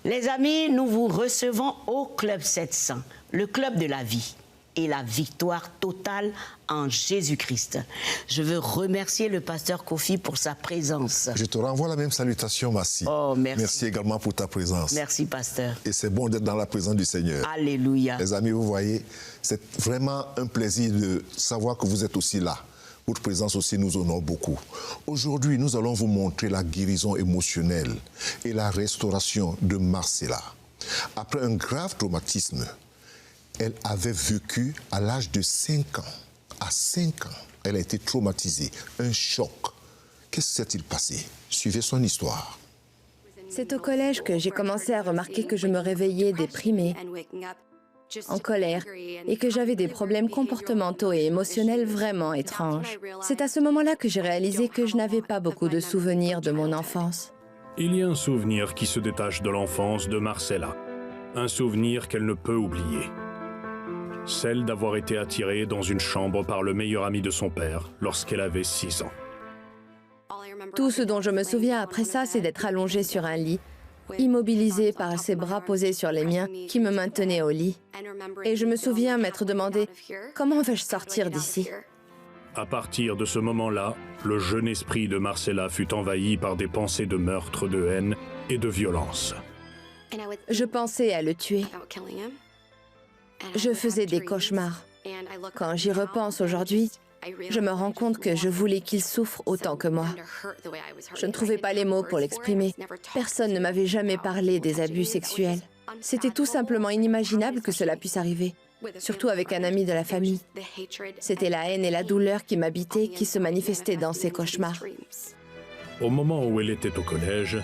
Les amis, nous vous recevons au Club 700, le club de la vie et la victoire totale en Jésus-Christ. Je veux remercier le pasteur Kofi pour sa présence. Je te renvoie la même salutation, Massi. Oh, merci. Merci également pour ta présence. Merci, pasteur. Et c'est bon d'être dans la présence du Seigneur. Alléluia. Les amis, vous voyez, c'est vraiment un plaisir de savoir que vous êtes aussi là. Votre présence aussi nous honore beaucoup. Aujourd'hui, nous allons vous montrer la guérison émotionnelle et la restauration de Marcella. Après un grave traumatisme, elle avait vécu à l'âge de 5 ans. À 5 ans, elle a été traumatisée. Un choc. Qu'est-ce qui s'est-il passé? Suivez son histoire. C'est au collège que j'ai commencé à remarquer que je me réveillais déprimée, en colère, et que j'avais des problèmes comportementaux et émotionnels vraiment étranges. C'est à ce moment-là que j'ai réalisé que je n'avais pas beaucoup de souvenirs de mon enfance. Il y a un souvenir qui se détache de l'enfance de Marcella. Un souvenir qu'elle ne peut oublier. Celle d'avoir été attirée dans une chambre par le meilleur ami de son père lorsqu'elle avait 6 ans. Tout ce dont je me souviens après ça, c'est d'être allongée sur un lit, immobilisée par ses bras posés sur les miens qui me maintenaient au lit. Et je me souviens m'être demandé « Comment vais-je sortir d'ici ?» À partir de ce moment-là, le jeune esprit de Marcella fut envahi par des pensées de meurtre, de haine et de violence. Je pensais à le tuer. Je faisais des cauchemars. Quand j'y repense aujourd'hui, je me rends compte que je voulais qu'il souffre autant que moi. Je ne trouvais pas les mots pour l'exprimer. Personne ne m'avait jamais parlé des abus sexuels. C'était tout simplement inimaginable que cela puisse arriver, surtout avec un ami de la famille. C'était la haine et la douleur qui m'habitaient, qui se manifestaient dans ces cauchemars. Au moment où elle était au collège,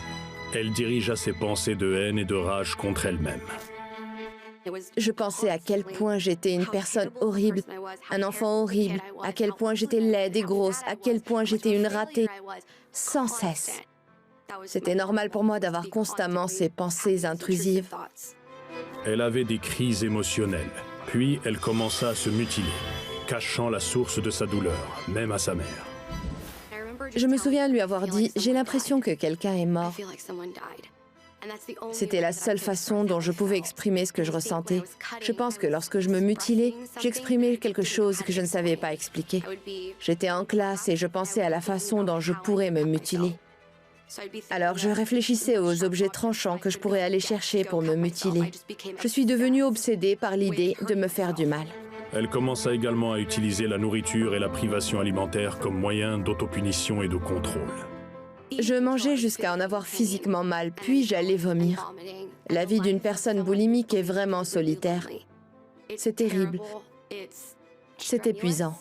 elle dirigea ses pensées de haine et de rage contre elle-même. Je pensais à quel point j'étais une personne horrible, un enfant horrible, à quel point j'étais laide et grosse, à quel point j'étais une ratée, sans cesse. C'était normal pour moi d'avoir constamment ces pensées intrusives. Elle avait des crises émotionnelles, puis elle commença à se mutiler, cachant la source de sa douleur, même à sa mère. Je me souviens lui avoir dit « J'ai l'impression que quelqu'un est mort ». C'était la seule façon dont je pouvais exprimer ce que je ressentais. Je pense que lorsque je me mutilais, j'exprimais quelque chose que je ne savais pas expliquer. J'étais en classe et je pensais à la façon dont je pourrais me mutiler. Alors je réfléchissais aux objets tranchants que je pourrais aller chercher pour me mutiler. Je suis devenue obsédée par l'idée de me faire du mal. Elle commença également à utiliser la nourriture et la privation alimentaire comme moyen d'autopunition et de contrôle. Je mangeais jusqu'à en avoir physiquement mal, puis j'allais vomir. La vie d'une personne boulimique est vraiment solitaire. C'est terrible. C'est épuisant.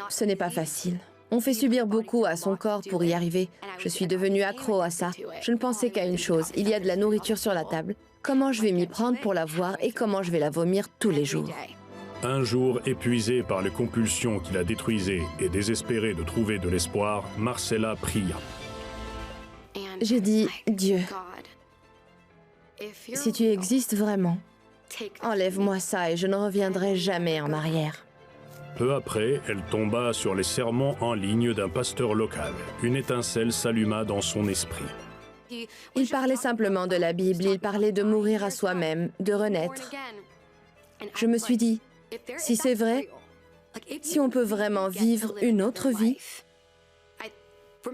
Ce n'est pas facile. On fait subir beaucoup à son corps pour y arriver. Je suis devenue accro à ça. Je ne pensais qu'à une chose, il y a de la nourriture sur la table. Comment je vais m'y prendre pour la voir et comment je vais la vomir tous les jours? Un jour, épuisée par les compulsions qui la détruisaient et désespérée de trouver de l'espoir, Marcella pria. J'ai dit, Dieu, si tu existes vraiment, enlève-moi ça et je ne reviendrai jamais en arrière. Peu après, elle tomba sur les sermons en ligne d'un pasteur local. Une étincelle s'alluma dans son esprit. Il parlait simplement de la Bible, il parlait de mourir à soi-même, de renaître. Je me suis dit, si c'est vrai, si on peut vraiment vivre une autre vie,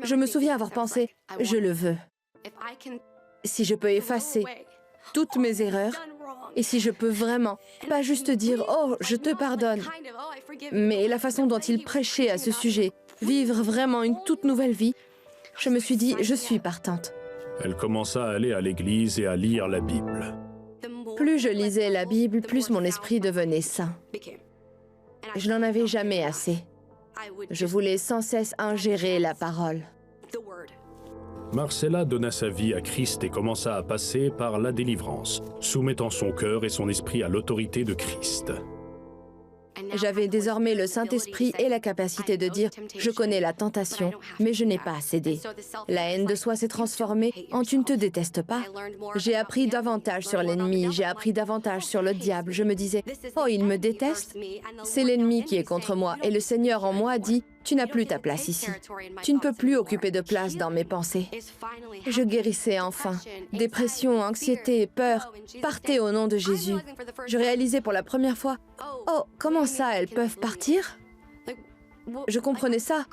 je me souviens avoir pensé, je le veux. Si je peux effacer toutes mes erreurs, et si je peux vraiment, pas juste dire « Oh, je te pardonne », mais la façon dont il prêchait à ce sujet, vivre vraiment une toute nouvelle vie, je me suis dit « Je suis partante ». Elle commença à aller à l'église et à lire la Bible. Plus je lisais la Bible, plus mon esprit devenait sain. Je n'en avais jamais assez. Je voulais sans cesse ingérer la parole. Marcella donna sa vie à Christ et commença à passer par la délivrance, soumettant son cœur et son esprit à l'autorité de Christ. J'avais désormais le Saint-Esprit et la capacité de dire « Je connais la tentation, mais je n'ai pas cédé ». La haine de soi s'est transformée en « Tu ne te détestes pas ». J'ai appris davantage sur l'ennemi, j'ai appris davantage sur le diable. Je me disais « Oh, il me déteste ». C'est l'ennemi qui est contre moi et le Seigneur en moi dit Tu n'as plus ta place ici. Tu ne peux plus occuper de place dans mes pensées. Je guérissais enfin. Dépression, anxiété, peur, partez au nom de Jésus. Je réalisais pour la première fois, oh, comment ça, elles peuvent partir? Je comprenais ça.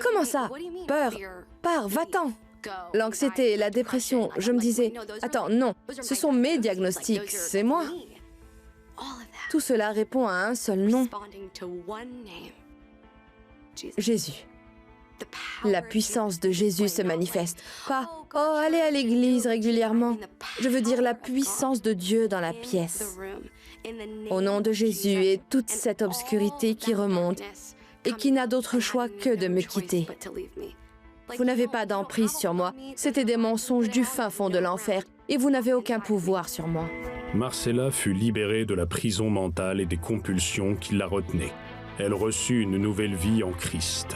Comment ça? Peur, pars, va-t'en. L'anxiété, la dépression, je me disais, attends, non, ce sont mes diagnostics, c'est moi. Tout cela répond à un seul nom. Jésus. La puissance de Jésus se manifeste. Pas « Oh, allez à l'église régulièrement ». Je veux dire la puissance de Dieu dans la pièce. Au nom de Jésus et toute cette obscurité qui remonte et qui n'a d'autre choix que de me quitter. Vous n'avez pas d'emprise sur moi. C'était des mensonges du fin fond de l'enfer et vous n'avez aucun pouvoir sur moi. Marcella fut libérée de la prison mentale et des compulsions qui la retenaient. Elle reçut une nouvelle vie en Christ.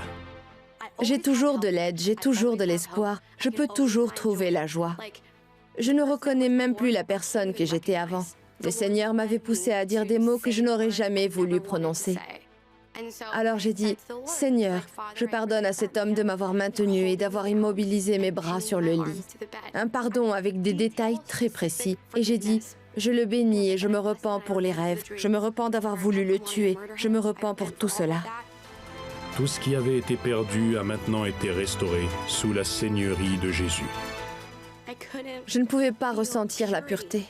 J'ai toujours de l'aide, j'ai toujours de l'espoir. Je peux toujours trouver la joie. Je ne reconnais même plus la personne que j'étais avant. Le Seigneur m'avait poussé à dire des mots que je n'aurais jamais voulu prononcer. Alors j'ai dit, « Seigneur, je pardonne à cet homme de m'avoir maintenu et d'avoir immobilisé mes bras sur le lit. » Un pardon avec des détails très précis. Et j'ai dit, « Je le bénis et je me repens pour les rêves. Je me repens d'avoir voulu le tuer. Je me repens pour tout cela. » Tout ce qui avait été perdu a maintenant été restauré sous la seigneurie de Jésus. Je ne pouvais pas ressentir la pureté.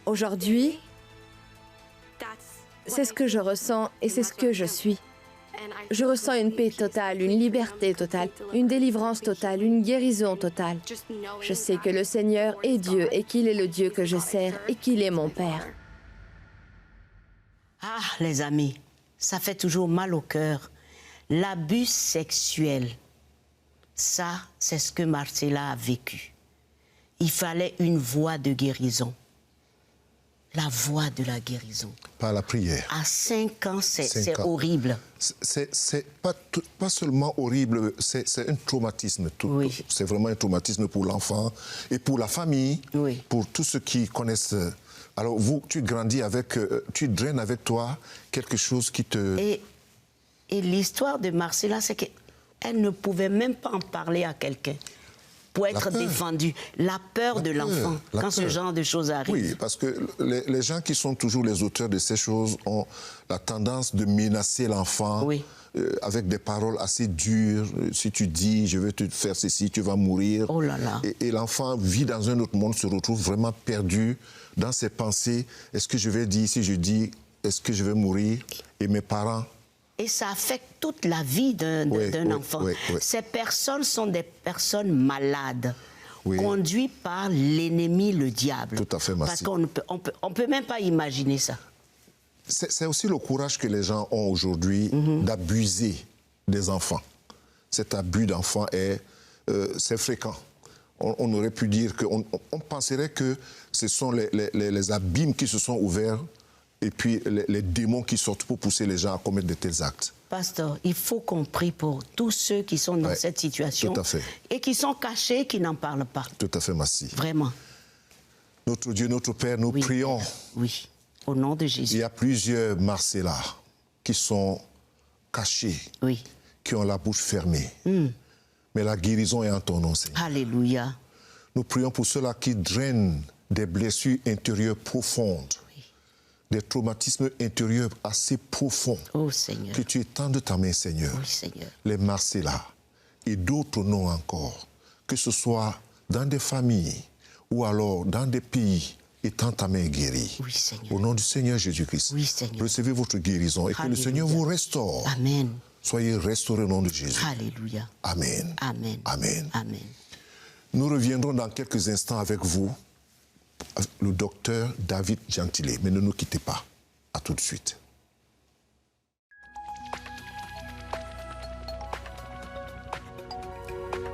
Aujourd'hui, c'est ce que je ressens et c'est ce que je suis. Je ressens une paix totale, une liberté totale, une délivrance totale, une guérison totale. Je sais que le Seigneur est Dieu et qu'il est le Dieu que je sers et qu'il est mon Père. Ah, les amis, ça fait toujours mal au cœur. L'abus sexuel, ça, c'est ce que Marcella a vécu. Il fallait une voie de guérison. La voie de la guérison. Par la prière. À 5 ans, c'est horrible. C'est pas seulement horrible, c'est un traumatisme. Oui. C'est vraiment un traumatisme pour l'enfant et pour la famille, oui. Pour tous ceux qui connaissent. Alors vous, tu grandis avec, tu draines avec toi quelque chose qui te... Et l'histoire de Marcella, c'est qu'elle ne pouvait même pas en parler à quelqu'un. Pour être défendu, la peur de l'enfant quand ce genre de choses arrivent. Oui, parce que les gens qui sont toujours les auteurs de ces choses ont la tendance de menacer l'enfant avec des paroles assez dures. Si tu dis, je vais te faire ceci, tu vas mourir. Oh là là. Et l'enfant vit dans un autre monde, se retrouve vraiment perdu dans ses pensées. Est-ce que je vais dire, si je dis, est-ce que je vais mourir? Et mes parents... Et ça affecte toute la vie d'un enfant. Ces personnes sont des personnes malades, conduites par l'ennemi, le diable. Tout à fait, Massi. Parce qu'on peut même pas imaginer ça. C'est aussi le courage que les gens ont aujourd'hui d'abuser des enfants. Cet abus d'enfants c'est fréquent. On aurait pu dire qu'on penserait que ce sont les abîmes qui se sont ouverts et puis les démons qui sortent pour pousser les gens à commettre de tels actes. Pasteur, il faut qu'on prie pour tous ceux qui sont dans cette situation. Tout à fait. Et qui sont cachés, qui n'en parlent pas. Tout à fait, Massi. Vraiment. Notre Dieu, notre Père, nous prions. Oui, au nom de Jésus. Il y a plusieurs Marcella qui sont cachés, qui ont la bouche fermée. Mais la guérison est en ton nom, Seigneur. Alléluia. Nous prions pour ceux-là qui drainent des blessures intérieures profondes. Des traumatismes intérieurs assez profonds. Oh Seigneur. Que tu étendes ta main, Seigneur. Oui, Seigneur. Les Marcella et d'autres noms encore. Que ce soit dans des familles ou alors dans des pays, étends ta main guérie. Oui, Seigneur. Au nom du Seigneur Jésus-Christ. Oui, Seigneur. Recevez votre guérison et que le Seigneur vous restaure. Amen. Soyez restaurés au nom de Jésus. Alléluia. Amen. Amen. Amen. Amen. Nous reviendrons dans quelques instants avec vous, le docteur David Gentilé. Mais ne nous quittez pas. À tout de suite.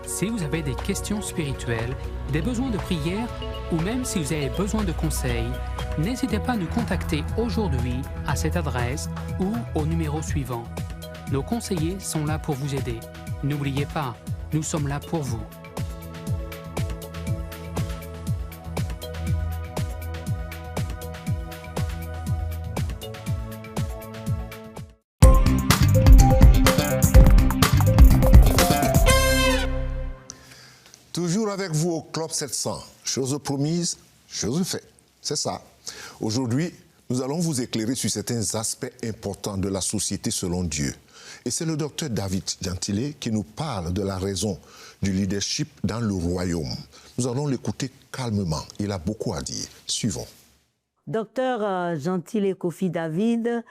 Si vous avez des questions spirituelles, des besoins de prière ou même si vous avez besoin de conseils, n'hésitez pas à nous contacter aujourd'hui à cette adresse ou au numéro suivant. Nos conseillers sont là pour vous aider. N'oubliez pas, nous sommes là pour vous. retour avec vous au Club 700. Chose promise, chose faite. C'est ça. Aujourd'hui, nous allons vous éclairer sur certains aspects importants de la société selon Dieu. Et c'est le docteur David Gentile qui nous parle de la raison du leadership dans le royaume. Nous allons l'écouter calmement. Il a beaucoup à dire. Suivons. Docteur Gentile Kofi David,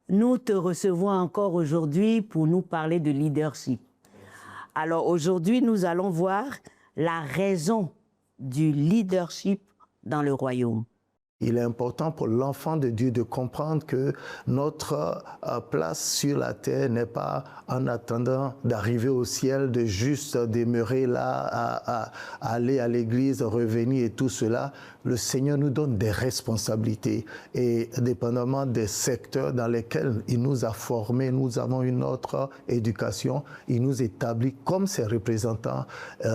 nous te recevons encore aujourd'hui pour nous parler de leadership. Alors aujourd'hui, nous allons voir la raison du leadership dans le royaume. Il est important pour l'enfant de Dieu de comprendre que notre place sur la terre n'est pas en attendant d'arriver au ciel, de juste demeurer là, à aller à l'église, revenir et tout cela. Le Seigneur nous donne des responsabilités et dépendamment des secteurs dans lesquels il nous a formés, nous avons une autre éducation, il nous établit comme ses représentants,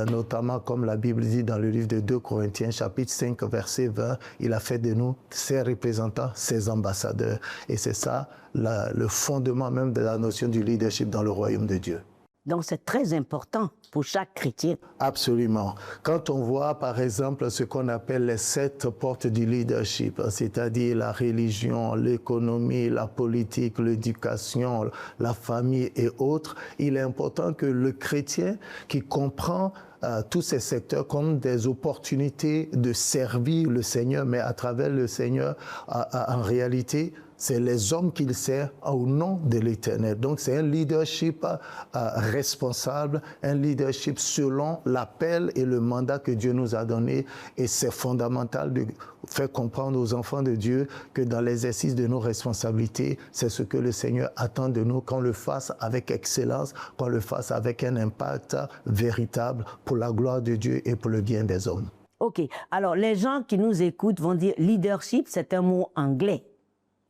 notamment comme la Bible dit dans le livre de 2 Corinthiens, chapitre 5, verset 20, il a fait de nous ses représentants, ses ambassadeurs. Et c'est ça le fondement même de la notion du leadership dans le royaume de Dieu. Donc c'est très important pour chaque chrétien. Absolument. Quand on voit par exemple ce qu'on appelle les 7 portes du leadership, c'est-à-dire la religion, l'économie, la politique, l'éducation, la famille et autres, il est important que le chrétien qui comprend tous ces secteurs comme des opportunités de servir le Seigneur, mais à travers le Seigneur, en réalité, c'est les hommes qu'il sert au nom de l'Éternel. Donc c'est un leadership responsable, un leadership selon l'appel et le mandat que Dieu nous a donné. Et c'est fondamental de faire comprendre aux enfants de Dieu que dans l'exercice de nos responsabilités, c'est ce que le Seigneur attend de nous, qu'on le fasse avec excellence, qu'on le fasse avec un impact véritable pour la gloire de Dieu et pour le bien des hommes. OK. Alors les gens qui nous écoutent vont dire leadership, c'est un mot anglais.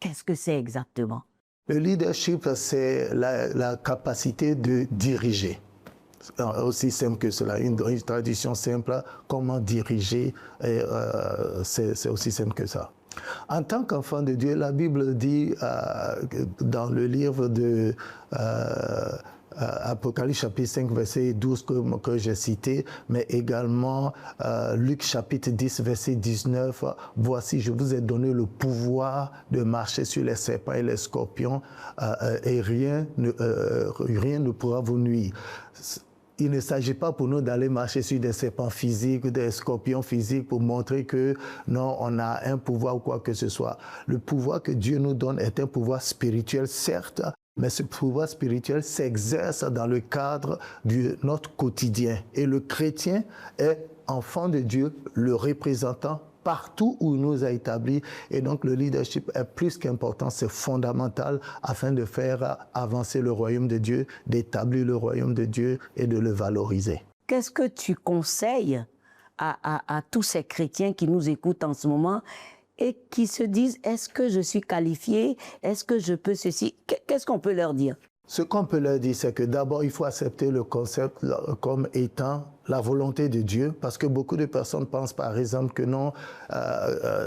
Qu'est-ce que c'est exactement? Le leadership, c'est la capacité de diriger. Aussi simple que cela, une traduction simple, comment diriger, c'est aussi simple que ça. En tant qu'enfant de Dieu, la Bible dit dans le livre de Apocalypse chapitre 5 verset 12 que j'ai cité, mais également Luc chapitre 10 verset 19, voici je vous ai donné le pouvoir de marcher sur les serpents et les scorpions et rien ne pourra vous nuire. Il ne s'agit pas pour nous d'aller marcher sur des serpents physiques, des scorpions physiques pour montrer que non, on a un pouvoir ou quoi que ce soit. Le pouvoir que Dieu nous donne est un pouvoir spirituel, certes, mais ce pouvoir spirituel s'exerce dans le cadre de notre quotidien. Et le chrétien est enfant de Dieu, le représentant partout où il nous a établis. Et donc le leadership est plus qu'important, c'est fondamental afin de faire avancer le royaume de Dieu, d'établir le royaume de Dieu et de le valoriser. Qu'est-ce que tu conseilles à tous ces chrétiens qui nous écoutent en ce moment et qui se disent, est-ce que je suis qualifié? Est-ce que je peux ceci? Qu'est-ce qu'on peut leur dire? Ce qu'on peut leur dire, c'est que d'abord, il faut accepter le concept comme étant la volonté de Dieu, parce que beaucoup de personnes pensent par exemple que non,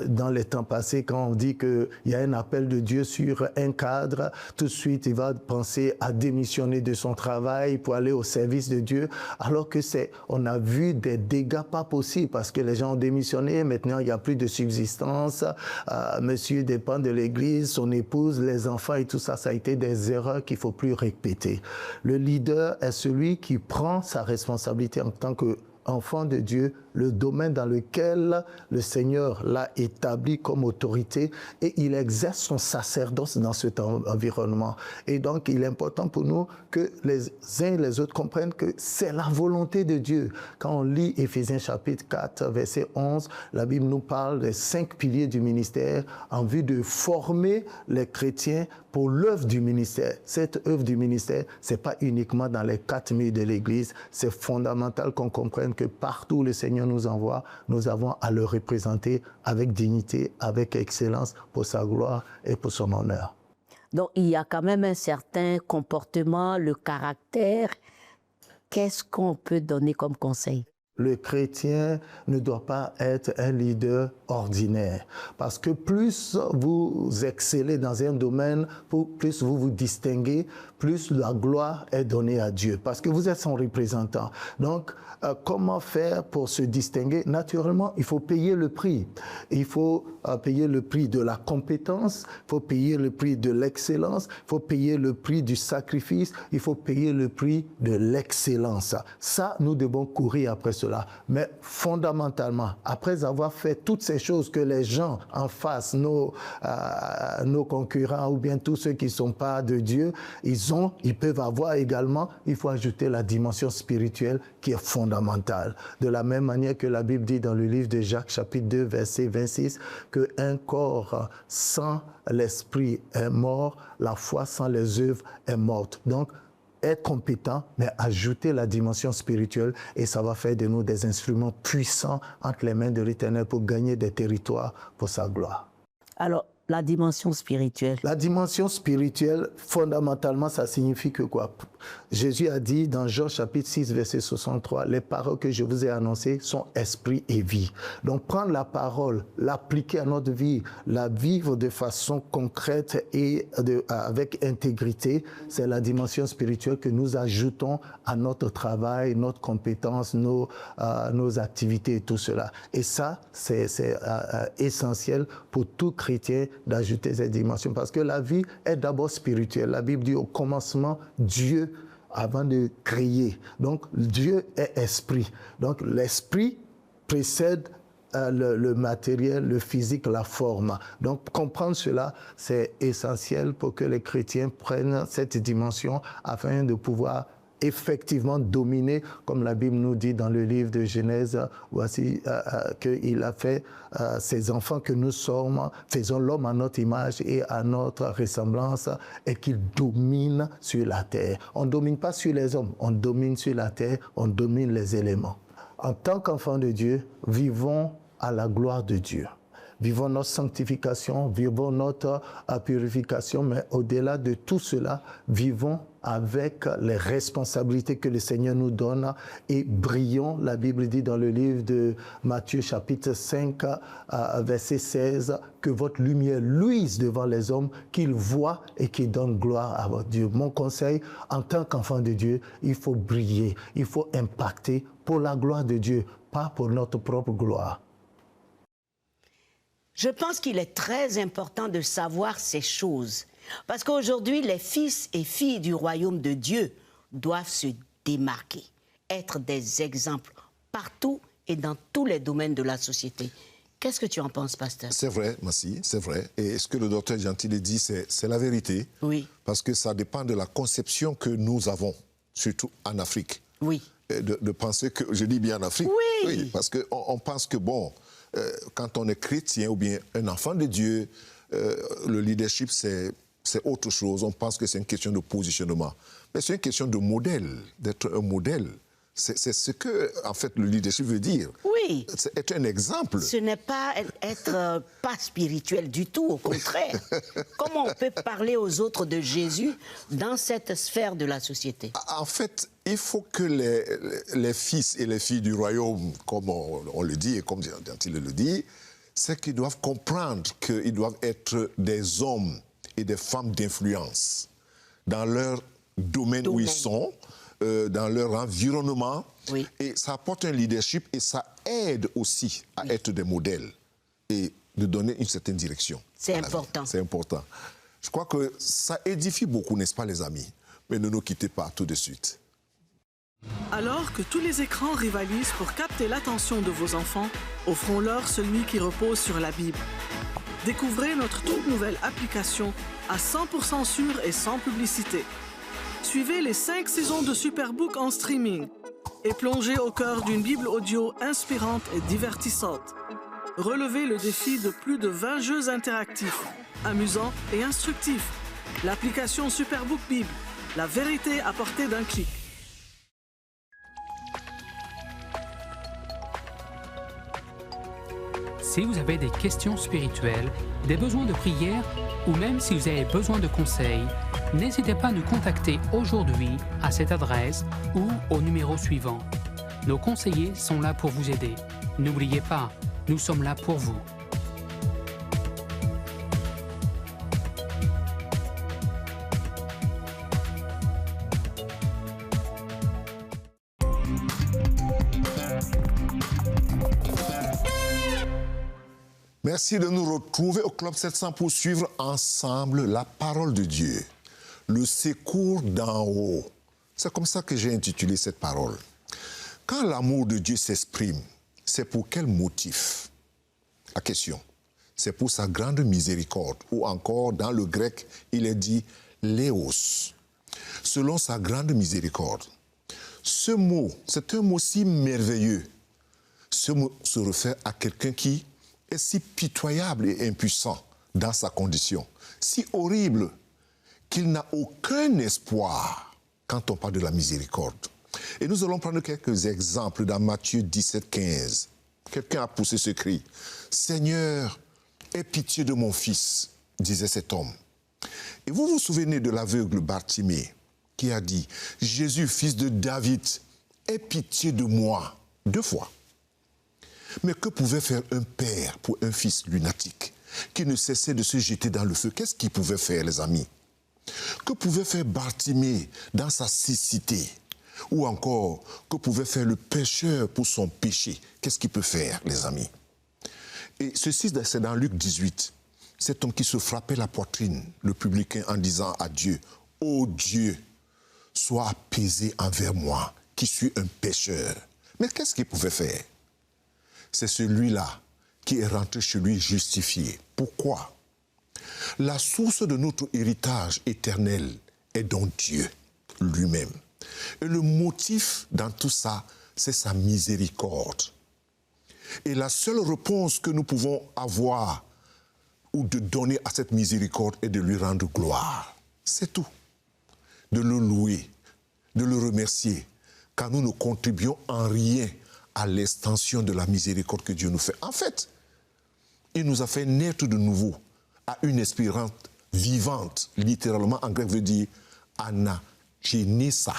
dans les temps passés, quand on dit qu'il y a un appel de Dieu sur un cadre, tout de suite il va penser à démissionner de son travail pour aller au service de Dieu, alors que on a vu des dégâts pas possibles, parce que les gens ont démissionné, maintenant il n'y a plus de subsistance, monsieur dépend de l'église, son épouse, les enfants et tout ça, ça a été des erreurs qu'il ne faut plus répéter. Le leader est celui qui prend sa responsabilité en tant qu'enfant de Dieu, le domaine dans lequel le Seigneur l'a établi comme autorité et il exerce son sacerdoce dans cet environnement. Et donc, il est important pour nous que les uns et les autres comprennent que c'est la volonté de Dieu. Quand on lit Éphésiens chapitre 4, verset 11, la Bible nous parle des 5 piliers du ministère en vue de former les chrétiens pour l'œuvre du ministère. Cette œuvre du ministère, ce n'est pas uniquement dans les 4 murs de l'Église, c'est fondamental qu'on comprenne que partout où le Seigneur nous envoie, nous avons à le représenter avec dignité, avec excellence, pour sa gloire et pour son honneur. Donc il y a quand même un certain comportement, le caractère. Qu'est-ce qu'on peut donner comme conseil? Le chrétien ne doit pas être un leader ordinaire. Parce que plus vous excellez dans un domaine, plus vous vous distinguez, plus plus la gloire est donnée à Dieu, parce que vous êtes son représentant. Donc, comment faire pour se distinguer? Naturellement, il faut payer le prix. Il faut payer le prix de la compétence, il faut payer le prix de l'excellence, il faut payer le prix du sacrifice, il faut payer le prix de l'excellence. Ça, nous devons courir après cela. Mais fondamentalement, après avoir fait toutes ces choses que les gens en face, nos concurrents ou bien tous ceux qui ne sont pas de Dieu, ils peuvent avoir également, il faut ajouter la dimension spirituelle qui est fondamentale. De la même manière que la Bible dit dans le livre de Jacques, chapitre 2, verset 26, qu'un corps sans l'esprit est mort, la foi sans les œuvres est morte. Donc, être compétent, mais ajouter la dimension spirituelle, et ça va faire de nous des instruments puissants entre les mains de l'Éternel pour gagner des territoires pour sa gloire. Alors, la dimension spirituelle. La dimension spirituelle, fondamentalement, ça signifie que quoi? Jésus a dit dans Jean chapitre 6, verset 63, « Les paroles que je vous ai annoncées sont esprit et vie. » Donc, prendre la parole, l'appliquer à notre vie, la vivre de façon concrète et avec intégrité, c'est la dimension spirituelle que nous ajoutons à notre travail, notre compétence, nos activités et tout cela. Et ça, c'est essentiel pour tout chrétien d'ajouter cette dimension, parce que la vie est d'abord spirituelle. La Bible dit au commencement, Dieu, avant de créer. Donc, Dieu est esprit. Donc, l'esprit précède le matériel, le physique, la forme. Donc, comprendre cela, c'est essentiel pour que les chrétiens prennent cette dimension afin de pouvoir effectivement dominer, comme la Bible nous dit dans le livre de Genèse, voici qu'il a fait ses enfants que nous sommes, faisons l'homme à notre image et à notre ressemblance, et qu'il domine sur la terre. On ne domine pas sur les hommes, on domine sur la terre, on domine les éléments. En tant qu'enfants de Dieu, vivons à la gloire de Dieu. Vivons notre sanctification, vivons notre purification, mais au-delà de tout cela, vivons avec les responsabilités que le Seigneur nous donne et brillons. La Bible dit dans le livre de Matthieu chapitre 5, verset 16, que votre lumière luise devant les hommes, qu'ils voient et qu'ils donnent gloire à votre Dieu. Mon conseil, en tant qu'enfant de Dieu, il faut briller, il faut impacter pour la gloire de Dieu, pas pour notre propre gloire. Je pense qu'il est très important de savoir ces choses. Parce qu'aujourd'hui, les fils et filles du royaume de Dieu doivent se démarquer, être des exemples partout et dans tous les domaines de la société. Qu'est-ce que tu en penses, pasteur? C'est vrai, Massi, c'est vrai. Et ce que le docteur Gentile dit, c'est la vérité. Oui. Parce que ça dépend de la conception que nous avons, surtout en Afrique. Oui. De penser que, je dis bien en Afrique. Oui. Oui, parce qu'on pense que, bon, quand on est chrétien ou bien un enfant de Dieu, le leadership, c'est autre chose. On pense que c'est une question de positionnement. Mais c'est une question de modèle, d'être un modèle. C'est ce que, en fait, le leadership veut dire. Oui. C'est être un exemple. Ce n'est pas être pas spirituel du tout, au contraire. Comment on peut parler aux autres de Jésus dans cette sphère de la société? En fait, il faut que les fils et les filles du royaume, comme on le dit et comme il le dit, c'est qu'ils doivent comprendre qu'ils doivent être des hommes et des femmes d'influence dans leur domaine où ils sont, dans leur environnement. Oui. Et ça apporte un leadership et ça aide aussi à être des modèles et de donner une certaine direction. C'est important. C'est important. Je crois que ça édifie beaucoup, n'est-ce pas, les amis? Mais ne nous quittez pas tout de suite. Alors que tous les écrans rivalisent pour capter l'attention de vos enfants, offrons-leur celui qui repose sur la Bible. Découvrez notre toute nouvelle application à 100% sûre et sans publicité. Suivez les 5 saisons de Superbook en streaming et plongez au cœur d'une Bible audio inspirante et divertissante. Relevez le défi de plus de 20 jeux interactifs, amusants et instructifs. L'application Superbook Bible, la vérité à portée d'un clic. Si vous avez des questions spirituelles, des besoins de prière ou même si vous avez besoin de conseils, n'hésitez pas à nous contacter aujourd'hui à cette adresse ou au numéro suivant. Nos conseillers sont là pour vous aider. N'oubliez pas, nous sommes là pour vous. Merci de nous retrouver au Club 700 pour suivre ensemble la parole de Dieu. Le secours d'en haut. C'est comme ça que j'ai intitulé cette parole. Quand l'amour de Dieu s'exprime, c'est pour quel motif? La question, c'est pour sa grande miséricorde, ou encore dans le grec, il est dit léos, selon sa grande miséricorde. Ce mot, c'est un mot si merveilleux. Ce mot se réfère à quelqu'un qui est si pitoyable et impuissant dans sa condition, si horrible qu'il n'a aucun espoir quand on parle de la miséricorde. Et nous allons prendre quelques exemples dans Matthieu 17, 15. Quelqu'un a poussé ce cri. « Seigneur, aie pitié de mon fils », disait cet homme. Et vous vous souvenez de l'aveugle Bartimée qui a dit « Jésus, fils de David, aie pitié de moi » 2 fois. Mais que pouvait faire un père pour un fils lunatique qui ne cessait de se jeter dans le feu? Qu'est-ce qu'il pouvait faire, les amis? Que pouvait faire Bartimée dans sa cécité? Ou encore, que pouvait faire le pécheur pour son péché? Qu'est-ce qu'il peut faire, les amis? Et ceci, c'est dans Luc 18. Cet homme qui se frappait la poitrine, le publicain, en disant à Dieu, « Ô Dieu, sois apaisé envers moi, qui suis un pécheur. » Mais qu'est-ce qu'il pouvait faire? C'est celui-là qui est rentré chez lui justifié. Pourquoi? La source de notre héritage éternel est donc Dieu lui-même. Et le motif dans tout ça, c'est sa miséricorde. Et la seule réponse que nous pouvons avoir ou de donner à cette miséricorde est de lui rendre gloire. C'est tout. De le louer, de le remercier, car nous ne contribuons en rien à l'extension de la miséricorde que Dieu nous fait. En fait, il nous a fait naître de nouveau à une espérance vivante. Littéralement, en grec, veut dire anagenesa.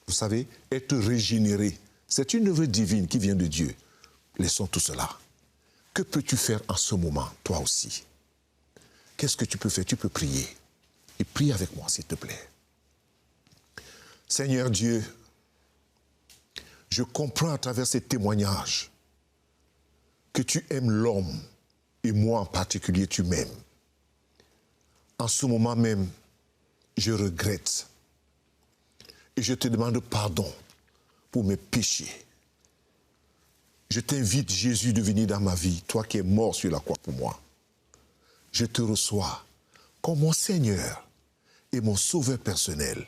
Vous savez, être régénéré. C'est une œuvre divine qui vient de Dieu. Laissons tout cela. Que peux-tu faire en ce moment, toi aussi? Qu'est-ce que tu peux faire? Tu peux prier. Et prie avec moi, s'il te plaît. Seigneur Dieu, je comprends à travers ces témoignages que tu aimes l'homme, et moi en particulier, tu m'aimes. En ce moment même, je regrette. Et je te demande pardon pour mes péchés. Je t'invite, Jésus, de venir dans ma vie, toi qui es mort sur la croix pour moi. Je te reçois comme mon Seigneur et mon Sauveur personnel.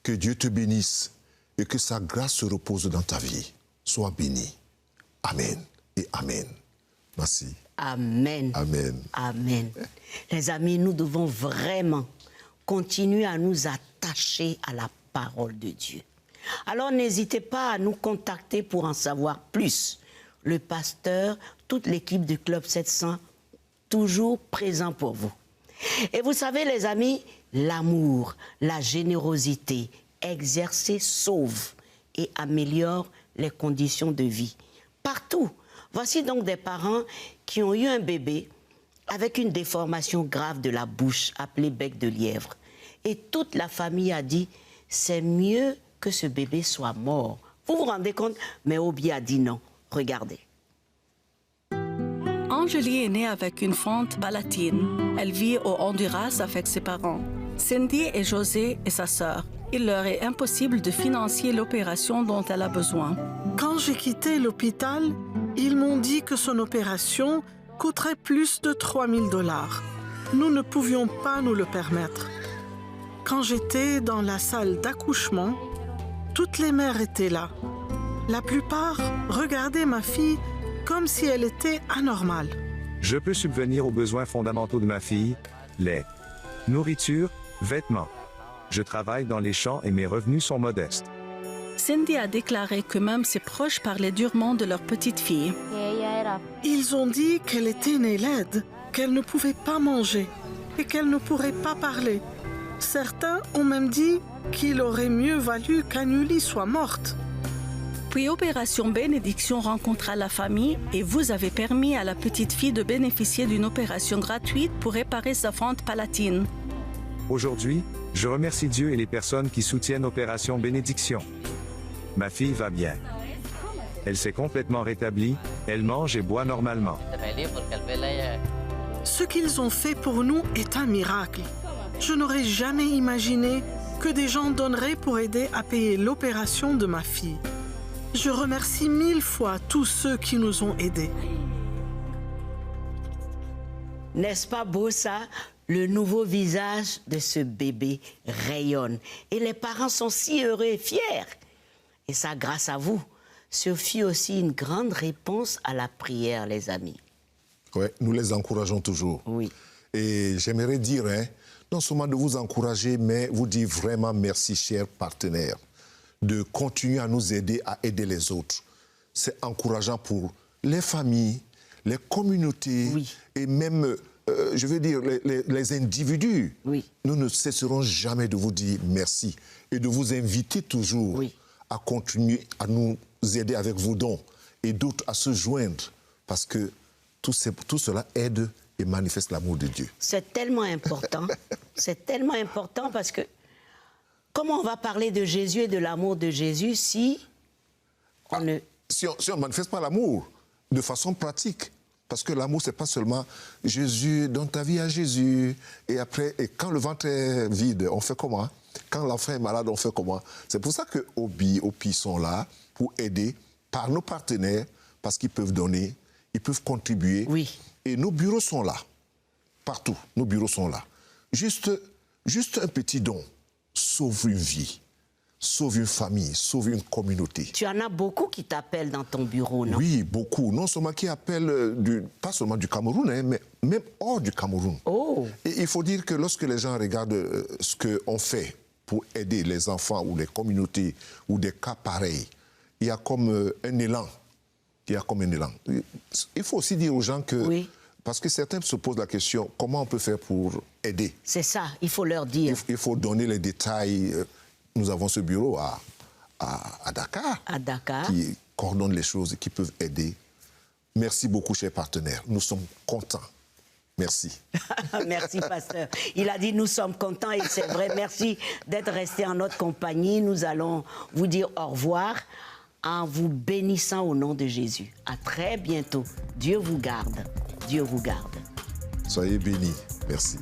Que Dieu te bénisse et que sa grâce se repose dans ta vie. Sois béni. Amen et Amen. Merci. Amen. Amen. Amen. Les amis, nous devons vraiment continuer à nous attacher à la parole de Dieu. Alors n'hésitez pas à nous contacter pour en savoir plus. Le pasteur, toute l'équipe du Club 700, toujours présent pour vous. Et vous savez, les amis, l'amour, la générosité exercée sauve et améliore les conditions de vie. Partout. Voici donc des parents qui ont eu un bébé avec une déformation grave de la bouche appelée bec de lièvre. Et toute la famille a dit, c'est mieux que ce bébé soit mort. Vous vous rendez compte? Mais Obi a dit non. Regardez. Angélie est née avec une fente palatine. Elle vit au Honduras avec ses parents. Cindy et José et sa sœur. Il leur est impossible de financer l'opération dont elle a besoin. Quand j'ai quitté l'hôpital, ils m'ont dit que son opération coûterait plus de 3 000 $. Nous ne pouvions pas nous le permettre. Quand j'étais dans la salle d'accouchement, toutes les mères étaient là. La plupart regardaient ma fille comme si elle était anormale. Je peux subvenir aux besoins fondamentaux de ma fille, lait, nourriture, vêtements. Je travaille dans les champs et mes revenus sont modestes. Cindy a déclaré que même ses proches parlaient durement de leur petite fille. Ils ont dit qu'elle était née laide, qu'elle ne pouvait pas manger et qu'elle ne pourrait pas parler. Certains ont même dit qu'il aurait mieux valu qu'Anuli soit morte. Puis Opération Bénédiction rencontra la famille et vous avez permis à la petite fille de bénéficier d'une opération gratuite pour réparer sa fente palatine. Aujourd'hui, je remercie Dieu et les personnes qui soutiennent Opération Bénédiction. Ma fille va bien. Elle s'est complètement rétablie, elle mange et boit normalement. Ce qu'ils ont fait pour nous est un miracle. Je n'aurais jamais imaginé que des gens donneraient pour aider à payer l'opération de ma fille. Je remercie 1000 fois tous ceux qui nous ont aidés. N'est-ce pas beau ça? Le nouveau visage de ce bébé rayonne. Et les parents sont si heureux et fiers. Et ça, grâce à vous. Ce fut aussi une grande réponse à la prière, les amis. Oui, nous les encourageons toujours. Oui. Et j'aimerais dire, non seulement de vous encourager, mais vous dire vraiment merci, chers partenaires, de continuer à nous aider à aider les autres. C'est encourageant pour les familles, les communautés, oui, et même, je veux dire, les individus. Oui. Nous ne cesserons jamais de vous dire merci et de vous inviter toujours, oui, à continuer à nous aider avec vos dons et d'autres à se joindre, parce que tout cela aide et manifeste l'amour de Dieu. C'est tellement important. C'est tellement important parce que comment on va parler de Jésus et de l'amour de Jésus si on ne... Si on ne manifeste pas l'amour de façon pratique. Parce que l'amour, ce n'est pas seulement Jésus, donne ta vie à Jésus. Et après, et quand le ventre est vide, on fait comment? Quand l'enfant est malade, on fait comment? C'est pour ça que OPI sont là pour aider par nos partenaires, parce qu'ils peuvent donner, ils peuvent contribuer. Oui. Et nos bureaux sont là. Partout, nos bureaux sont là. Juste un petit don sauve une vie, sauve une famille, sauve une communauté. Tu en as beaucoup qui t'appellent dans ton bureau, non? Oui, beaucoup. Non seulement qui appellent, pas seulement du Cameroun, mais même hors du Cameroun. Oh. Et il faut dire que lorsque les gens regardent ce qu'on fait pour aider les enfants ou les communautés ou des cas pareils, il y a comme un élan. Il y a comme un élan. Il faut aussi dire aux gens que... Oui. Parce que certains se posent la question, comment on peut faire pour aider? C'est ça, il faut leur dire. Il faut donner les détails. Nous avons ce bureau à Dakar. À Dakar. Qui coordonne les choses et qui peuvent aider. Merci beaucoup, chers partenaires. Nous sommes contents. Merci. Merci, pasteur. Il a dit nous sommes contents et c'est vrai. Merci d'être resté en notre compagnie. Nous allons vous dire au revoir en vous bénissant au nom de Jésus. À très bientôt. Dieu vous garde. Dieu vous garde. Soyez bénis. Merci.